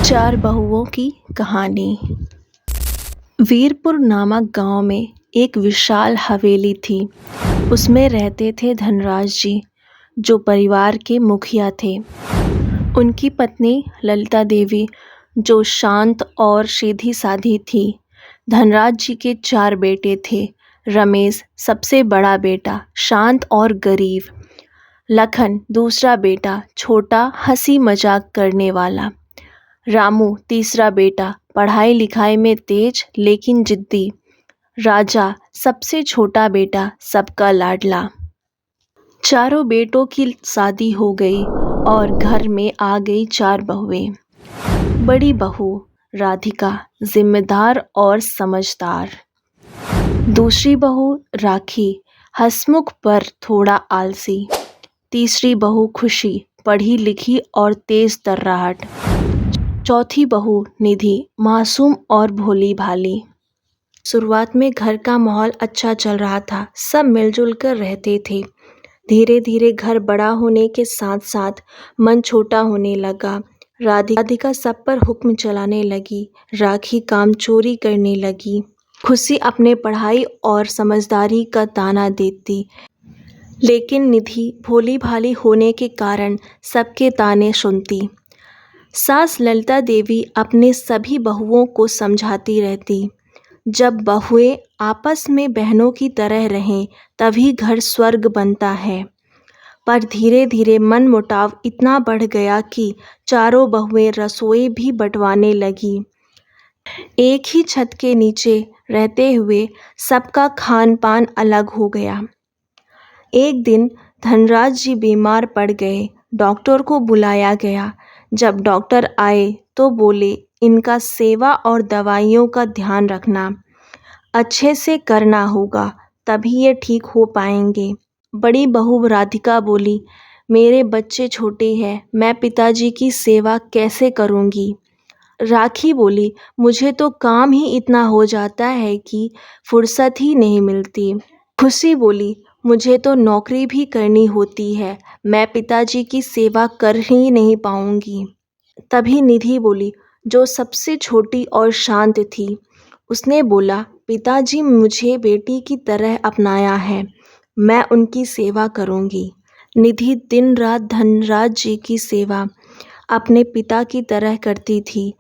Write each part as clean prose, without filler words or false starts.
चार बहुओं की कहानी। वीरपुर नामक गांव में एक विशाल हवेली थी। उसमें रहते थे धनराज जी, जो परिवार के मुखिया थे। उनकी पत्नी ललिता देवी, जो शांत और सीधी साधी थी। धनराज जी के 4 बेटे थे। रमेश सबसे बड़ा बेटा, शांत और गरीब। लखन दूसरा बेटा, छोटा, हंसी मजाक करने वाला। रामू तीसरा बेटा, पढ़ाई लिखाई में तेज लेकिन जिद्दी। राजा सबसे छोटा बेटा, सबका लाडला। चारों बेटों की शादी हो गई और घर में आ गई 4 बहुएं। बड़ी बहू राधिका, जिम्मेदार और समझदार। दूसरी बहू राखी, हंसमुख पर थोड़ा आलसी। तीसरी बहू खुशी, पढ़ी लिखी और तेज तर्राहट। चौथी बहू निधि, मासूम और भोली भाली। शुरुआत में घर का माहौल अच्छा चल रहा था। सब मिलजुल कर रहते थे। धीरे धीरे घर बड़ा होने के साथ साथ मन छोटा होने लगा। राधिका सब पर हुक्म चलाने लगी। राखी काम चोरी करने लगी। खुशी अपने पढ़ाई और समझदारी का ताना देती, लेकिन निधि भोली भाली होने के कारण सबके ताने सुनती। सास ललिता देवी अपने सभी बहुओं को समझाती रहती, जब बहुएं आपस में बहनों की तरह रहें तभी घर स्वर्ग बनता है। पर धीरे धीरे मनमुटाव इतना बढ़ गया कि चारों बहुएं रसोई भी बंटवाने लगी। एक ही छत के नीचे रहते हुए सबका खान पान अलग हो गया। एक दिन धनराज जी बीमार पड़ गए। डॉक्टर को बुलाया गया। जब डॉक्टर आए तो बोले, इनका सेवा और दवाइयों का ध्यान रखना अच्छे से करना होगा, तभी ये ठीक हो पाएंगे। बड़ी बहू राधिका बोली, मेरे बच्चे छोटे हैं, मैं पिताजी की सेवा कैसे करूंगी। राखी बोली, मुझे तो काम ही इतना हो जाता है कि फुर्सत ही नहीं मिलती। खुशी बोली, मुझे तो नौकरी भी करनी होती है, मैं पिताजी की सेवा कर ही नहीं पाऊंगी। तभी निधि बोली, जो सबसे छोटी और शांत थी। उसने बोला, पिताजी मुझे बेटी की तरह अपनाया है, मैं उनकी सेवा करूंगी। निधि दिन रात धनराज जी की सेवा अपने पिता की तरह करती थी।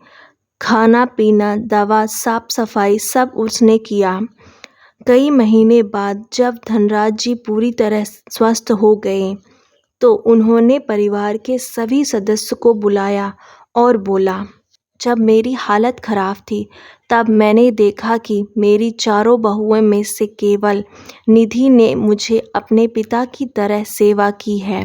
खाना पीना, दवा, साफ सफाई सब उसने किया। कई महीने बाद जब धनराज जी पूरी तरह स्वस्थ हो गए तो उन्होंने परिवार के सभी सदस्य को बुलाया और बोला, जब मेरी हालत खराब थी तब मैंने देखा कि मेरी चारों बहुओं में से केवल निधि ने मुझे अपने पिता की तरह सेवा की है।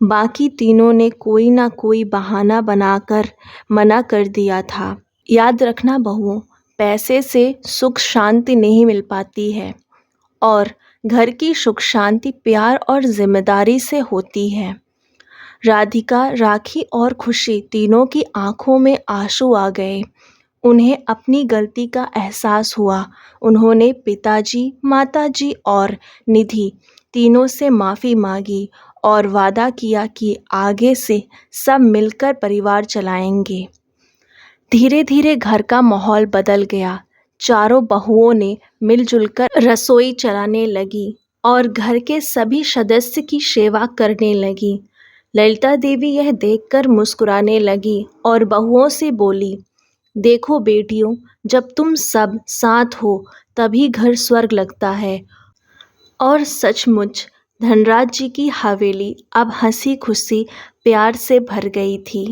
बाकी तीनों ने कोई ना कोई बहाना बनाकर मना कर दिया था। याद रखना बहुओं, पैसे से सुख शांति नहीं मिल पाती है और घर की सुख शांति प्यार और जिम्मेदारी से होती है। राधिका, राखी और खुशी तीनों की आंखों में आंसू आ गए। उन्हें अपनी गलती का एहसास हुआ। उन्होंने पिताजी, माताजी और निधि तीनों से माफ़ी मांगी और वादा किया कि आगे से सब मिलकर परिवार चलाएंगे। धीरे धीरे घर का माहौल बदल गया। चारों बहुओं ने मिलजुल कर रसोई चलाने लगी और घर के सभी सदस्य की सेवा करने लगी। ललिता देवी यह देखकर मुस्कुराने लगी और बहुओं से बोली, देखो बेटियों, जब तुम सब साथ हो तभी घर स्वर्ग लगता है। और सचमुच धनराज जी की हवेली अब हंसी खुशी प्यार से भर गई थी।